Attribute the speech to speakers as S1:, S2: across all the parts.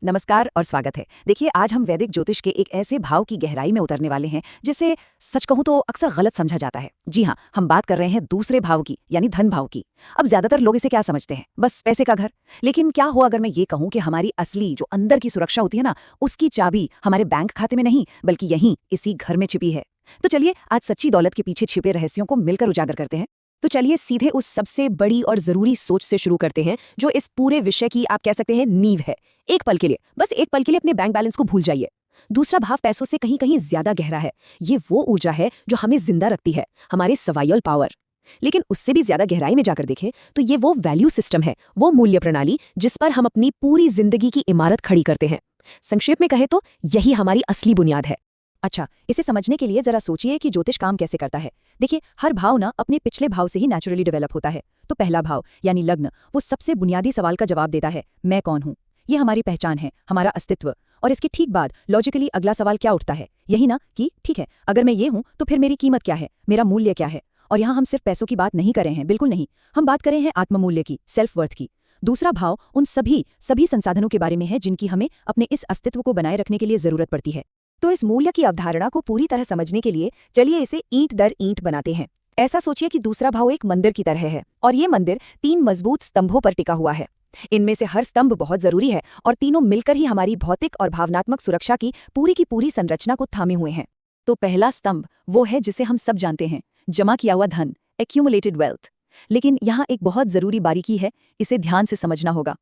S1: नमस्कार और स्वागत है। देखिए, आज हम वैदिक ज्योतिष के एक ऐसे भाव की गहराई में उतरने वाले हैं जिसे सच कहूं तो अक्सर गलत समझा जाता है। जी हाँ, हम बात कर रहे हैं दूसरे भाव की, यानी धन भाव की। अब ज्यादातर लोग इसे क्या समझते हैं? बस पैसे का घर। लेकिन क्या हो अगर मैं ये कहूं कि हमारी असली जो अंदर की सुरक्षा होती है ना, उसकी चाबी हमारे बैंक खाते में नहीं बल्कि यहीं इसी घर में छिपी है। तो चलिए आज सच्ची दौलत के पीछे छिपे रहस्यों को मिलकर उजागर करते हैं।
S2: तो चलिए सीधे उस सबसे बड़ी और जरूरी सोच से शुरू करते हैं जो इस पूरे विषय की आप कह सकते हैं नींव है। एक पल के लिए, बस एक पल के लिए अपने बैंक बैलेंस को भूल जाइए। दूसरा भाव पैसों से कहीं कहीं ज्यादा गहरा है। ये वो ऊर्जा है जो हमें जिंदा रखती है, हमारे सर्वाइवल पावर। लेकिन उससे भी ज्यादा गहराई में जाकर देखें तो ये वो वैल्यू सिस्टम है, वो मूल्य प्रणाली जिस पर हम अपनी पूरी जिंदगी की इमारत खड़ी करते हैं। संक्षेप में कहे तो यही हमारी असली बुनियाद है।
S1: अच्छा, इसे समझने के लिए जरा सोचिए कि ज्योतिष काम कैसे करता है। देखिए, हर भाव ना अपने पिछले भाव से ही नेचुरली डेवलप होता है। तो पहला भाव यानी लग्न, वो सबसे बुनियादी सवाल का जवाब देता है, मैं कौन हूँ। ये हमारी पहचान है, हमारा अस्तित्व। और इसके ठीक बाद लॉजिकली अगला सवाल क्या उठता है? यही ना कि ठीक है, अगर मैं ये हूँ तो फिर मेरी कीमत क्या है, मेरा मूल्य क्या है। और यहाँ हम सिर्फ पैसों की बात नहीं कर रहे हैं, बिल्कुल नहीं। हम बात कर रहे हैं आत्ममूल्य की, सेल्फ वर्थ की। दूसरा भाव उन सभी संसाधनों के बारे में है जिनकी हमें अपने इस अस्तित्व को बनाए रखने के लिए जरूरत पड़ती है। तो इस मूल्य की अवधारणा को पूरी तरह समझने के लिए चलिए इसे ईंट दर ईंट बनाते हैं। ऐसा सोचिए कि दूसरा भाव एक मंदिर की तरह है और ये मंदिर 3 मजबूत स्तंभों पर टिका हुआ है। इनमें से हर स्तंभ बहुत जरूरी है और तीनों मिलकर ही हमारी भौतिक और भावनात्मक सुरक्षा की पूरी संरचना को थामे हुए हैं। तो पहला स्तंभ वो है जिसे हम सब जानते हैं, जमा किया हुआ धन, एक्यूमुलेटेड वेल्थ। लेकिन यहाँ एक बहुत जरूरी बारीकी है, इसे ध्यान से समझना होगा।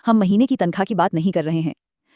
S1: हम महीने की तनख्वाह की बात नहीं कर रहे हैं।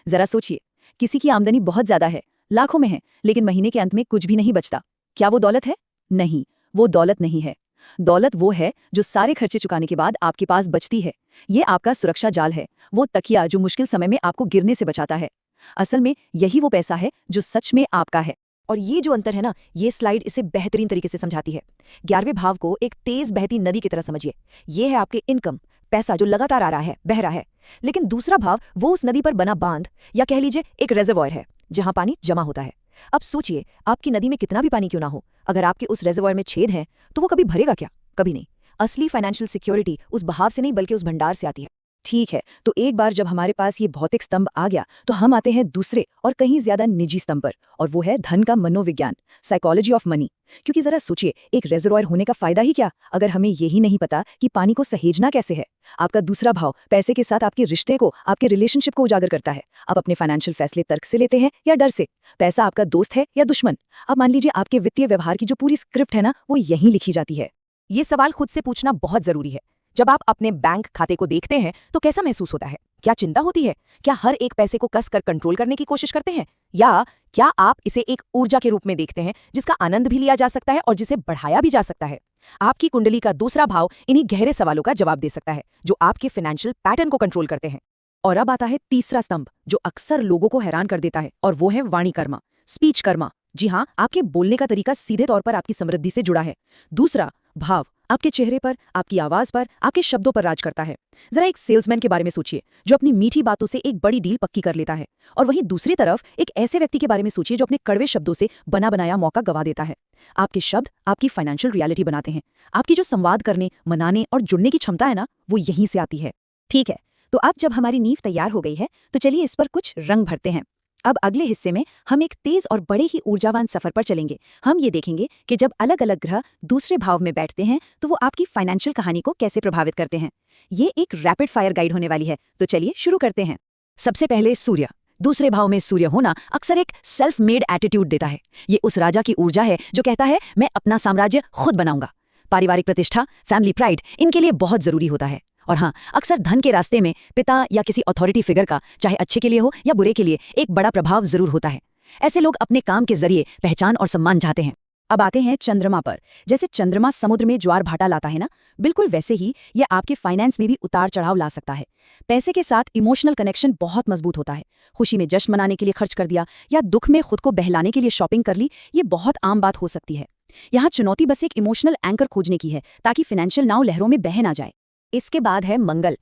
S1: जरा सोचिए, किसी की आमदनी बहुत ज्यादा है, लाखों में है, लेकिन महीने के अंत में कुछ भी नहीं बचता। क्या वो दौलत है? नहीं, वो दौलत नहीं है। दौलत वो है जो सारे खर्चे चुकाने के बाद आपके पास बचती है। ये आपका सुरक्षा जाल है, वो तकिया जो मुश्किल समय में आपको गिरने से बचाता है। असल में यही वो पैसा है जो सच में आपका है। और ये जो अंतर है ना, ये स्लाइड इसे बेहतरीन तरीके से समझाती है। 11वें भाव को एक तेज बहती नदी की तरह समझिए। ये है आपके इनकम, पैसा जो लगातार आ रहा है, बह रहा है। लेकिन दूसरा भाव वो उस नदी पर बना बांध या कह लीजिए एक रेजर्वॉयर है जहां पानी जमा होता है। अब सोचिए, आपकी नदी में कितना भी पानी क्यों ना हो, अगर आपके उस रेजर्वॉयर में छेद है तो वो कभी भरेगा क्या? कभी नहीं। असली फाइनेंशियल सिक्योरिटी उस बहाव से नहीं बल्कि उस भंडार से आती है। ठीक है, तो एक बार जब हमारे पास ये भौतिक स्तंभ आ गया तो हम आते हैं दूसरे और कहीं ज्यादा निजी स्तंभ पर, और वो है धन का मनोविज्ञान, साइकोलॉजी ऑफ मनी। क्योंकि जरा सोचिए, एक रेजर्वॉयर होने का फायदा ही क्या अगर हमें यही नहीं पता कि पानी को सहेजना कैसे है। आपका दूसरा भाव पैसे के साथ आपके रिश्ते को, आपके रिलेशनशिप को उजागर करता है। आप अपने फाइनेंशियल फैसले तर्क से लेते हैं या डर से? पैसा आपका दोस्त है या दुश्मन? अब मान लीजिए आपके वित्तीय व्यवहार की जो पूरी स्क्रिप्ट है ना, वो यहीं लिखी जाती है। ये सवाल खुद से पूछना बहुत जरूरी है। जब आप अपने बैंक खाते को देखते हैं तो कैसा महसूस होता है? क्या चिंता होती है? क्या हर एक पैसे को कस कर कंट्रोल करने की कोशिश करते हैं? या क्या आप इसे एक ऊर्जा के रूप में देखते हैं जिसका आनंद भी लिया जा सकता है और जिसे बढ़ाया भी जा सकता है? आपकी कुंडली का दूसरा भाव इन्हीं गहरे सवालों का जवाब दे सकता है जो आपके फाइनेंशियल पैटर्न को कंट्रोल करते हैं। और अब आता है तीसरा स्तंभ जो अक्सर लोगों को हैरान कर देता है, और वो है वाणी कर्मा, स्पीच कर्मा। जी हाँ, आपके बोलने का तरीका सीधे तौर पर आपकी समृद्धि से जुड़ा है। दूसरा भाव आपके चेहरे पर, आपकी आवाज पर, आपके शब्दों पर राज करता है। जरा एक सेल्समैन के बारे में सोचिए जो अपनी मीठी बातों से एक बड़ी डील पक्की कर लेता है, और वहीं दूसरी तरफ एक ऐसे व्यक्ति के बारे में सोचिए जो अपने कड़वे शब्दों से बना बनाया मौका गवा देता है। आपके शब्द आपकी फाइनेंशियल रियलिटी बनाते हैं। आपकी जो संवाद करने, मनाने और जुड़ने की क्षमता है ना, वो यहीं से आती है। ठीक है, तो अब जब हमारी नींव तैयार हो गई है तो चलिए इस पर कुछ रंग भरते हैं। अब अगले हिस्से में हम एक तेज और बड़े ही ऊर्जावान सफर पर चलेंगे। हम ये देखेंगे कि जब अलग अलग ग्रह दूसरे भाव में बैठते हैं तो वो आपकी फाइनेंशियल कहानी को कैसे प्रभावित करते हैं। ये एक रैपिड फायर गाइड होने वाली है, तो चलिए शुरू करते हैं। सबसे पहले सूर्य। दूसरे भाव में सूर्य होना अक्सर एक सेल्फ मेड एटीट्यूड देता है। ये उस राजा की ऊर्जा है जो कहता है मैं अपना साम्राज्य खुद बनाऊंगा। पारिवारिक प्रतिष्ठा, फैमिली प्राइड इनके लिए बहुत जरूरी होता है। और हाँ, अक्सर धन के रास्ते में पिता या किसी अथॉरिटी फिगर का, चाहे अच्छे के लिए हो या बुरे के लिए, एक बड़ा प्रभाव जरूर होता है। ऐसे लोग अपने काम के जरिए पहचान और सम्मान चाहते हैं। अब आते हैं चंद्रमा पर। जैसे चंद्रमा समुद्र में ज्वार भाटा लाता है ना, बिल्कुल वैसे ही ये आपके फाइनेंस में भी उतार चढ़ाव ला सकता है। पैसे के साथ इमोशनल कनेक्शन बहुत मजबूत होता है। खुशी में जश्न मनाने के लिए खर्च कर दिया या दुख में खुद को बहलाने के लिए शॉपिंग कर ली, ये बहुत आम बात हो सकती है। यहाँ चुनौती बस एक इमोशनल एंकर खोजने की है ताकि फाइनेंशियल नाव लहरों में बह ना जाए। इसके बाद है मंगल।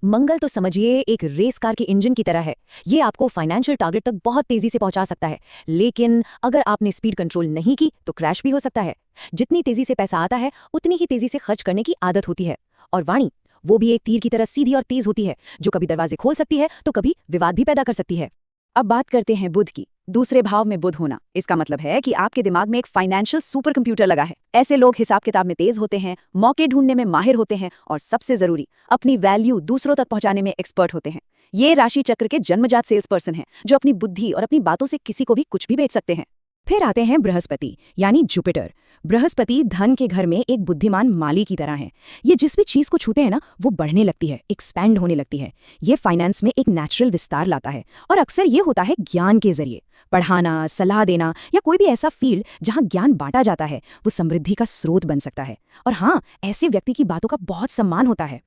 S1: मंगल तो समझिए एक रेस कार के इंजन की तरह है। ये आपको फाइनेंशियल टारगेट तक बहुत तेजी से पहुंचा सकता है, लेकिन अगर आपने स्पीड कंट्रोल नहीं की तो क्रैश भी हो सकता है। जितनी तेजी से पैसा आता है उतनी ही तेजी से खर्च करने की आदत होती है। और वाणी, वो भी एक तीर की तरह सीधी और तेज होती है, जो कभी दरवाजे खोल सकती है तो कभी विवाद भी पैदा कर सकती है। अब बात करते हैं बुध की। दूसरे भाव में बुध होना, इसका मतलब है कि आपके दिमाग में एक फाइनेंशियल सुपर कंप्यूटर लगा है। ऐसे लोग हिसाब किताब में तेज होते हैं, मौके ढूंढने में माहिर होते हैं और सबसे जरूरी, अपनी वैल्यू दूसरों तक पहुंचाने में एक्सपर्ट होते हैं। ये राशि चक्र के जन्मजात सेल्स पर्सन हैं, जो अपनी बुद्धि और अपनी बातों से किसी को भी कुछ भी बेच सकते हैं।
S2: फिर आते हैं बृहस्पति यानी जुपिटर। बृहस्पति धन के घर में एक बुद्धिमान माली की तरह है। ये जिस भी चीज को छूते हैं ना, वो बढ़ने लगती है, एक्सपैंड होने लगती है। ये फाइनेंस में एक नेचुरल विस्तार लाता है और अक्सर ये होता है ज्ञान के जरिए। पढ़ाना, सलाह देना या कोई भी ऐसा फील्ड जहां ज्ञान बांटा जाता है, वो समृद्धि का स्रोत बन सकता है। और हाँ, ऐसे व्यक्ति की बातों का बहुत सम्मान होता है।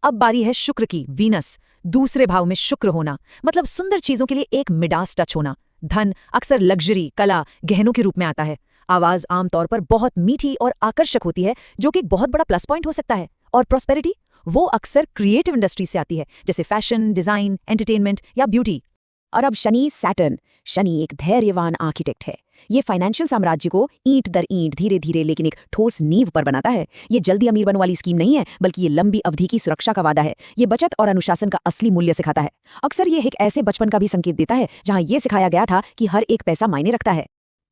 S1: अब बारी है शुक्र की, वीनस। दूसरे भाव में शुक्र होना मतलब सुंदर चीजों के लिए एक मिडास टच होना। धन अक्सर लग्जरी, कला, गहनों के रूप में आता है। आवाज आमतौर पर बहुत मीठी और आकर्षक होती है, जो कि एक बहुत बड़ा प्लस पॉइंट हो सकता है। और प्रॉस्पेरिटी, वो अक्सर क्रिएटिव इंडस्ट्री से आती है, जैसे फैशन, डिजाइन, एंटरटेनमेंट या ब्यूटी।
S2: और अब शनि, सैटर्न। शनि एक धैर्यवान आर्किटेक्ट है। ये फाइनेंशियल साम्राज्य को ईंट दर ईंट, धीरे धीरे लेकिन एक ठोस नींव पर बनाता है। ये जल्दी अमीर बनने वाली स्कीम नहीं है, बल्कि ये लंबी अवधि की सुरक्षा का वादा है। ये बचत और अनुशासन का असली मूल्य सिखाता है। अक्सर ये एक ऐसे बचपन का भी संकेत देता है जहां ये सिखाया गया था कि हर एक पैसा मायने रखता है।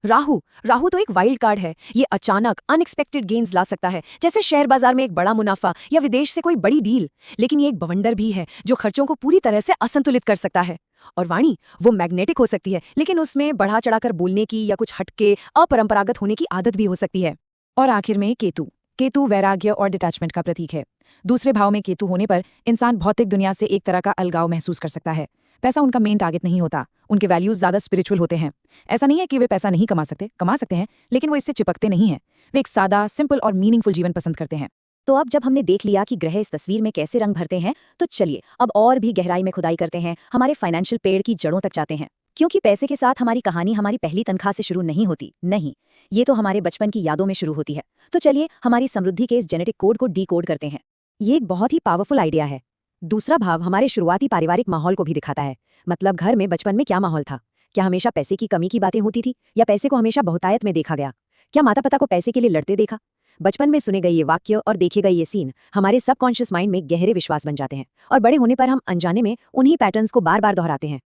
S2: राहु तो एक वाइल्ड कार्ड है। ये अचानक अनएक्सपेक्टेड गेन्स ला सकता है, जैसे शेयर बाजार में एक बड़ा मुनाफा या विदेश से कोई बड़ी डील। लेकिन ये एक बवंडर भी है, जो खर्चों को पूरी तरह से असंतुलित कर सकता है। और वाणी, वो मैग्नेटिक हो सकती है, लेकिन उसमें बढ़ा चढ़ाकर बोलने की या कुछ हटके अपरंपरागत होने की आदत भी हो सकती है। और आखिर में केतु वैराग्य और डिटैचमेंट का प्रतीक है। दूसरे भाव में केतु होने पर इंसान भौतिक दुनिया से एक तरह का अलगाव महसूस कर सकता है। पैसा उनका मेन टारगेट नहीं होता, उनके वैल्यूज ज्यादा स्पिरिचुअल होते हैं। ऐसा नहीं है कि वे पैसा नहीं कमा सकते हैं, लेकिन वो इससे चिपकते नहीं हैं। वे एक सादा, सिंपल और मीनिंगफुल जीवन पसंद करते हैं। तो अब जब हमने देख लिया कि ग्रह इस तस्वीर में कैसे रंग भरते हैं, तो चलिए अब और भी गहराई में खुदाई करते हैं, हमारे फाइनेंशियल पेड़ की जड़ों तक जाते हैं। क्योंकि पैसे के साथ हमारी कहानी हमारी पहली तनख्वाह से शुरू नहीं होती, नहीं, ये तो हमारे बचपन की यादों में शुरू होती है। तो चलिए हमारी समृद्धि के इस जेनेटिक कोड को डीकोड करते हैं। ये एक बहुत ही पावरफुल आइडिया है। दूसरा भाव हमारे शुरुआती पारिवारिक माहौल को भी दिखाता है। मतलब घर में बचपन में क्या माहौल था? क्या हमेशा पैसे की कमी की बातें होती थी, या पैसे को हमेशा बहुतायत में देखा गया? क्या माता पिता को पैसे के लिए लड़ते देखा? बचपन में सुने गए ये वाक्य और देखे गए ये सीन हमारे सबकॉन्शियस माइंड में गहरे विश्वास बन जाते हैं, और बड़े होने पर हम अनजाने में उन्हीं पैटर्न्स को बार बार दोहराते हैं।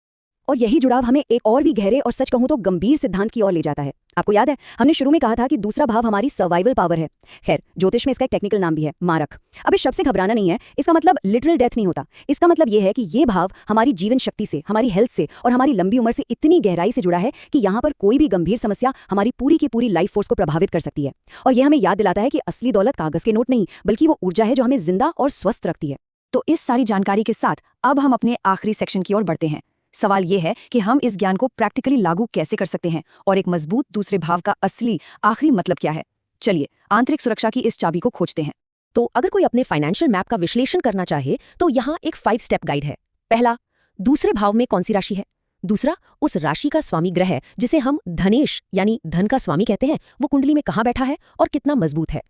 S2: और यही जुड़ाव हमें एक और भी गहरे और सच कहूं तो गंभीर सिद्धांत की ओर ले जाता है। आपको याद है, हमने शुरू में कहा था कि दूसरा भाव हमारी सर्वाइवल पावर है। खैर, ज्योतिष में इसका एक टेक्निकल नाम भी है, मारक। अब इस शब्द से घबराना नहीं है, इसका मतलब लिटरल डेथ नहीं होता। इसका मतलब यह है कि ये भाव हमारी जीवन शक्ति से, हमारी हेल्थ से और हमारी लंबी उम्र से इतनी गहराई से जुड़ा है कि यहाँ पर कोई भी गंभीर समस्या हमारी पूरी की पूरी लाइफ फोर्स को प्रभावित कर सकती है। और यह हमें याद दिलाता है कि असली दौलत कागज के नोट नहीं, बल्कि वो ऊर्जा है जो हमें जिंदा और स्वस्थ रखती है। तो इस सारी जानकारी के साथ अब हम अपने आखिरी सेक्शन की ओर बढ़ते हैं। सवाल यह है कि हम इस ज्ञान को प्रैक्टिकली लागू कैसे कर सकते हैं, और एक मजबूत दूसरे भाव का असली आखिरी मतलब क्या है। चलिए आंतरिक सुरक्षा की इस चाबी को खोजते हैं। तो अगर कोई अपने फाइनेंशियल मैप का विश्लेषण करना चाहे तो यहाँ एक 5 स्टेप गाइड है। पहला, दूसरे भाव में कौन सी राशि है। दूसरा, उस राशि का स्वामी ग्रह जिसे हम धनेश यानी धन का स्वामी कहते हैं, वो कुंडली में कहाँ बैठा है और कितना मजबूत है।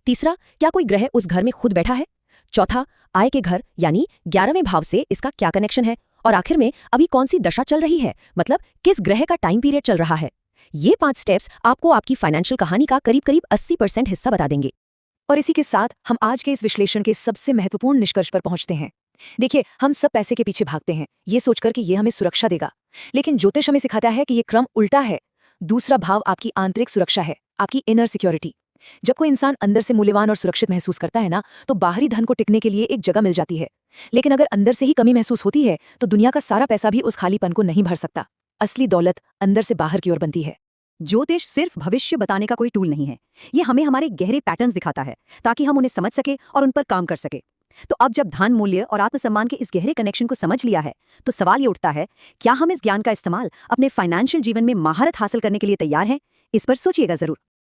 S2: तीसरा, क्या कोई ग्रह उस घर में खुद बैठा है। चौथा, आय के घर यानी 11वें भाव से इसका क्या कनेक्शन है। और आखिर में अभी कौन सी दशा चल रही है, मतलब किस ग्रह का टाइम पीरियड चल रहा है। ये 5 स्टेप्स आपको आपकी फाइनेंशियल कहानी का करीब करीब 80% हिस्सा बता देंगे। और इसी के साथ हम आज के इस विश्लेषण के सबसे महत्वपूर्ण निष्कर्ष पर पहुंचते हैं। देखिए, हम सब पैसे के पीछे भागते हैं, ये सोचकर कि ये हमें सुरक्षा देगा, लेकिन ज्योतिष हमें सिखाता है कि ये क्रम उल्टा है। दूसरा भाव आपकी आंतरिक सुरक्षा है, आपकी इनर सिक्योरिटी। जब कोई इंसान अंदर से मूल्यवान और सुरक्षित महसूस करता है ना, तो बाहरी धन को टिकने के लिए एक जगह मिल जाती है। लेकिन अगर अंदर से ही कमी महसूस होती है, तो दुनिया का सारा पैसा भी उस खालीपन को नहीं भर सकता। असली दौलत अंदर से बाहर की ओर बनती है। ज्योतिष सिर्फ भविष्य बताने का कोई टूल नहीं है, ये हमें हमारे गहरे पैटर्न्स दिखाता है, ताकि हम उन्हें समझ सके और उन पर काम कर सके। तो अब जब धन, मूल्य और आत्मसम्मान के इस गहरे कनेक्शन को समझ लिया है, तो सवाल ये उठता है, क्या हम इस ज्ञान का इस्तेमाल अपने फाइनेंशियल जीवन में महारत हासिल करने के लिए तैयार हैं? इस पर सोचिएगा जरूर।